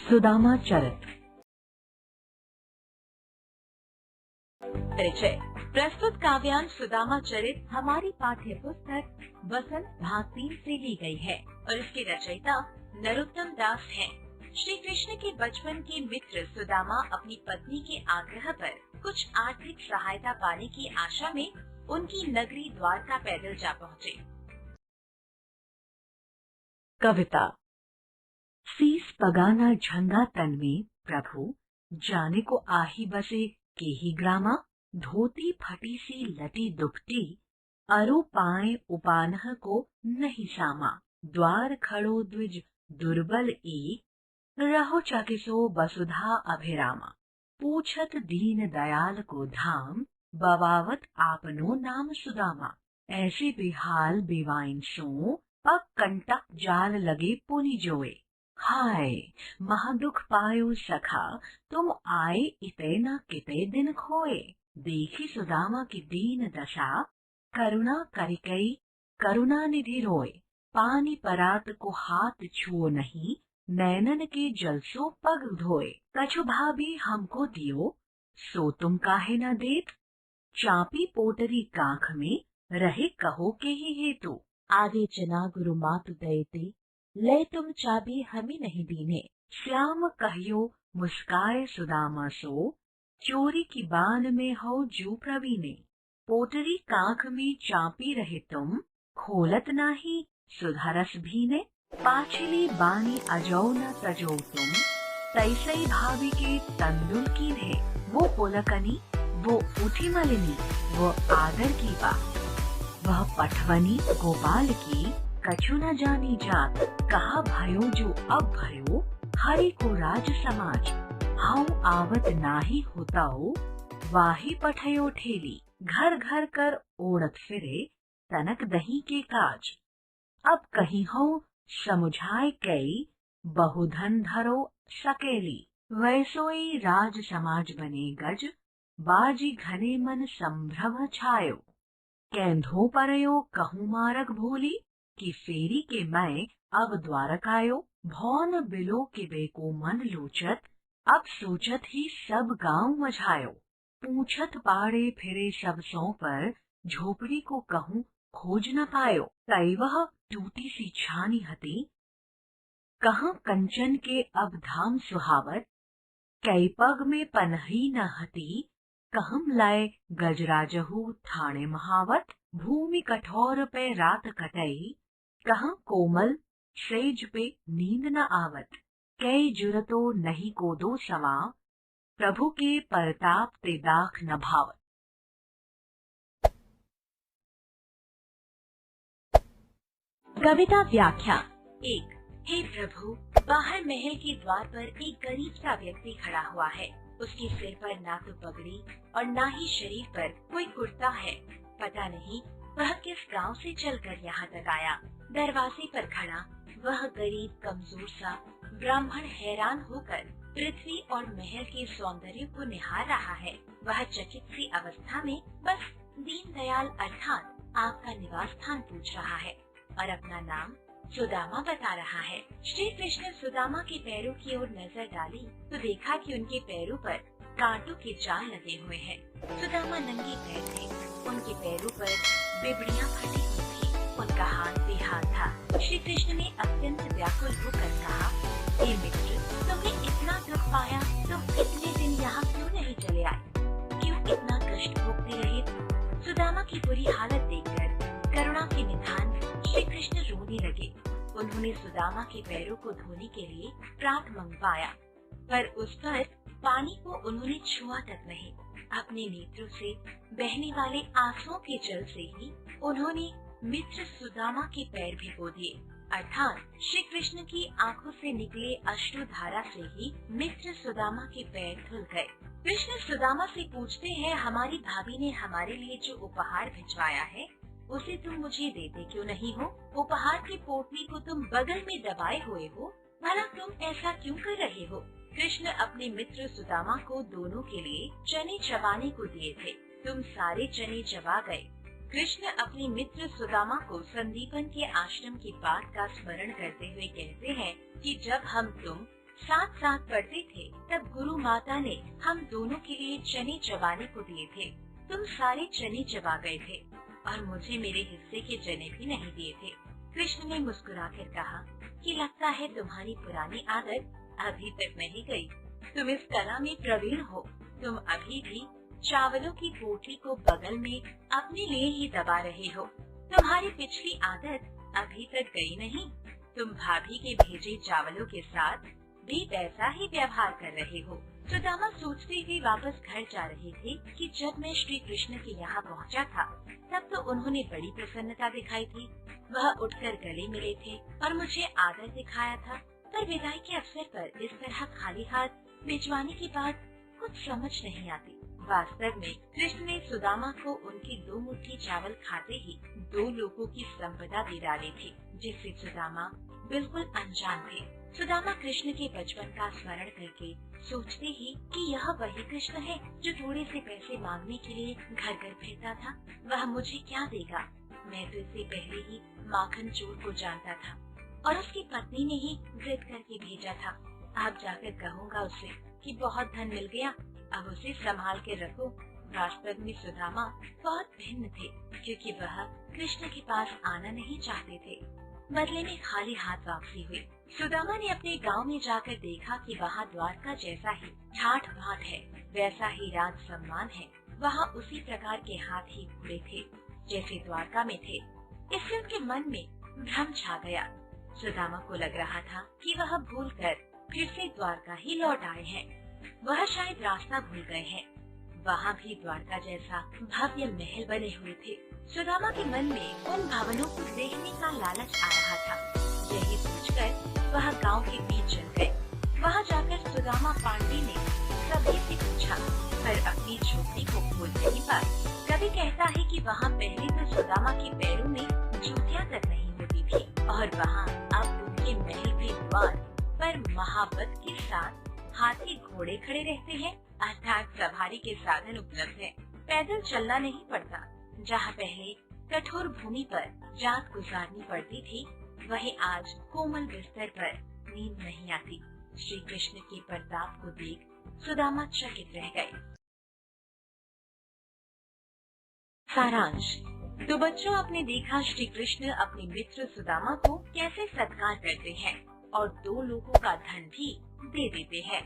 सुदामा चरित। परिचय। प्रस्तुत काव्यांश सुदामा चरित हमारी पाठ्य पुस्तक वसंत भाग 3 से ली गई है और इसके रचयिता नरोत्तम दास हैं। श्री कृष्ण के बचपन के मित्र सुदामा अपनी पत्नी के आग्रह पर कुछ आर्थिक सहायता पाने की आशा में उनकी नगरी द्वारका पैदल जा पहुँचे। कविता। शीस पगाना झंगा तन में प्रभु, जाने को आही बसे के ही ग्रामा। धोती फटी सी लटी दुपटी, अरु पाए उपानह को नहीं सामा। द्वार खड़ो द्विज दुर्बल एक, रहो चकिसो वसुधा अभिरामा। पूछत दीन दयाल को धाम, बवावत आपनो नाम सुदामा। ऐसे बेहाल बेवाइन सो, अब कंटक जाल लगे पुनि जोए। हाय महादुख पायो सखा, तुम आए इते न किते दिन खोए। देखी सुदामा की दीन दशा, करुणा करिकई करुणा निधि रोए। पानी परात को हाथ छुओ नहीं, नैनन के जल सो पग धोए। कछु भाभी हमको दियो, सो तुम काहे न देत। चापी पोटरी काख में, रहे कहो के ही हेतु। आगे चना गुरु मातु दयते, ले तुम चाबी हमें नहीं दीने। श्याम कहियो मुस्काए सुदामा सो, चोरी की बान में हो जू प्रवीणे। पोटरी काख में चापी रहे तुम, खोलत नाही सुधरस भीने। पाछली बानी अजौ न तजो तुम, तैसई भाभी के तंदुल की थे। वो पुलकनी वो उठी मलिनी, वो आदर की बात। वह पठवनी गोपाल की, कछु न जानी जात। कहा भयो जो अब भयो, हरि को राज समाज। हाउ आवत नाही होताओ, वाही पठयो ठेली। घर घर कर ओढ़त फिरे, तनक दही के काज। अब कहीं हो समुझाए कई, बहुधन धरो सकेली। वैसोई राज समाज बने गज, बाजी घने मन संभ्रम छायो। कैंधो परयो कहूँ मारक भोली, कि फेरी के मैं अब द्वारकायो। भौन बिलो के बेको मन लोचत, अब सोचत ही सब गांव मझायो। पूछत पाड़े फिरे सब सौ पर, झोपड़ी को कहूँ खोज न पायो। कई वह टूटी सी छानी हती, कहाँ कंचन के अब धाम सुहावत। कई पग में पनही न हती, कहम लाए गजराजहू थाने महावत। भूमि कठोर पे रात कटई, कहाँ कोमल सेज पे नींद न आवत। कई जुरतो नहीं को दो समा, प्रभु के परताप ते दाख न भावत। कविता व्याख्या। 1। हे प्रभु, बाहर महल के द्वार पर एक गरीब सा व्यक्ति खड़ा हुआ है। उसके सिर पर ना तो पगड़ी और ना ही शरीर पर कोई कुर्ता है। पता नहीं वह किस गांव से चलकर यहाँ तक आया। दरवाजे पर खड़ा वह गरीब कमजोर सा ब्राह्मण हैरान होकर पृथ्वी और महल के सौंदर्य को निहार रहा है। वह चकित सी अवस्था में बस दीनदयाल अर्थात आपका निवास स्थान पूछ रहा है और अपना नाम सुदामा बता रहा है। श्री कृष्ण सुदामा के पैरों की ओर नजर डाली तो देखा कि उनके पैरों पर कांटों के जाल लगे हुए हैं। सुदामा नंगे पैर थे, उनके पैरों पर बिबड़ियां फटी हुई थी, उनका हाथ बेहाल था। श्री कृष्ण ने अत्यंत व्याकुल होकर कहा, हे मित्र, तुमने इतना दुख पाया, तुम इतने दिन यहाँ क्यों नहीं चले आए? क्यों इतना कष्ट भोगते रहे? सुदामा की बुरी हालत देखकर करुणा के निधान श्री कृष्ण रोने लगे। उन्होंने सुदामा के पैरों को धोने के लिए प्रात मंगवाया, पर उस पर पानी को उन्होंने छुआ तक नहीं। अपने नेत्रों से बहने वाले आंसुओं के जल से ही उन्होंने मित्र सुदामा के पैर भिगो दिए, अर्थात श्री कृष्ण की आंखों से निकले अश्रुधारा से ही मित्र सुदामा के पैर धुल गए। कृष्ण सुदामा से पूछते हैं, हमारी भाभी ने हमारे लिए जो उपहार भिजवाया है उसे तुम मुझे देते क्यों नहीं हो? उपहार की पोटली को तुम बगल में दबाए हुए हो, भला तुम ऐसा क्यों कर रहे हो? कृष्ण अपने मित्र सुदामा को दोनों के लिए चने चबाने को दिए थे, तुम सारे चने चबा गए। कृष्ण अपने मित्र सुदामा को संदीपन के आश्रम की बात का स्मरण करते हुए कहते हैं कि जब हम तुम साथ साथ पढ़ते थे तब गुरु माता ने हम दोनों के लिए चने चबाने को दिए थे। तुम सारे चने चबा गए थे और मुझे मेरे हिस्से के चने भी नहीं दिए थे। कृष्ण ने मुस्कुराकर कहा कि लगता है तुम्हारी पुरानी आदत अभी तक नहीं गई। तुम इस कला में प्रवीण हो। तुम अभी भी चावलों की पोटली को बगल में अपने लिए ही दबा रहे हो। तुम्हारी पिछली आदत अभी तक गई नहीं। तुम भाभी के भेजे चावलों के साथ भी वैसा ही व्यवहार कर रहे हो। सुदामा सोचते हुए वापस घर जा रहे थे कि जब मैं श्री कृष्ण के यहाँ पहुँचा था तब तो उन्होंने बड़ी प्रसन्नता दिखाई थी। वह उठकर गले मिले थे और मुझे आदर दिखाया था, पर विदाई के अवसर पर इस तरह खाली हाथ भिजवाने की बात कुछ समझ नहीं आती। वास्तव में कृष्ण ने सुदामा को उनकी 2 मुट्ठी चावल खाते ही 2 लोगों की संपदा दे डाली थी, जिससे सुदामा बिल्कुल अनजान थे। सुदामा कृष्ण के बचपन का स्मरण करके सोचते ही कि यह वही कृष्ण है जो थोड़े से पैसे मांगने के लिए घर घर फिरता था। वह मुझे क्या देगा? मैं तो इससे पहले ही माखन चोर को जानता था और उसकी पत्नी ने ही जिद करके भेजा था। अब जाकर कहूँगा उससे कि बहुत धन मिल गया, अब उसे संभाल के रखो। वास्तव में सुदामा बहुत भिन्न थे, क्योंकि वह कृष्ण के पास आना नहीं चाहते थे। बदले में खाली हाथ वापसी हुई। सुदामा ने अपने गांव में जाकर देखा कि वहाँ द्वारका जैसा ही ठाठ बाट है, वैसा ही राज सम्मान है। वहाँ उसी प्रकार के हाथी घोड़े थे जैसे द्वारका में थे। इससे उनके मन में भ्रम छा गया। सुदामा को लग रहा था कि वह भूलकर फिर से द्वारका ही लौट आए हैं। वह शायद रास्ता भूल गए हैं। वहाँ भी द्वारका जैसा भव्य महल बने हुए थे। सुदामा के मन में उन भवनों को देखने का लालच आ रहा था। यही सोचकर वह गांव के बीच चल गए। वहाँ जाकर सुदामा पांडे ने सभी से पूछा, पर अपनी झोपड़ी को खोल नहीं पाए। कभी कहता है कि वहाँ पहले तो सुदामा के पैरों में जूतियाँ तक नहीं होती थी और वहाँ अब उनके महल के द्वार पर महाबत के साथ हाथी घोड़े खड़े रहते हैं, अर्थात सवारी के साधन उपलब्ध हैं। पैदल चलना नहीं पड़ता। जहाँ पहले कठोर भूमि पर रात गुजारनी पड़ती थी, वहीं आज कोमल बिस्तर पर नींद नहीं आती। श्री कृष्ण के प्रताप को देख सुदामा चकित रह गए। सारांश। तो बच्चों, आपने देखा श्री कृष्ण अपने मित्र सुदामा को कैसे सत्कार करते हैं और 2 लोगों का धन भी दे देते हैं।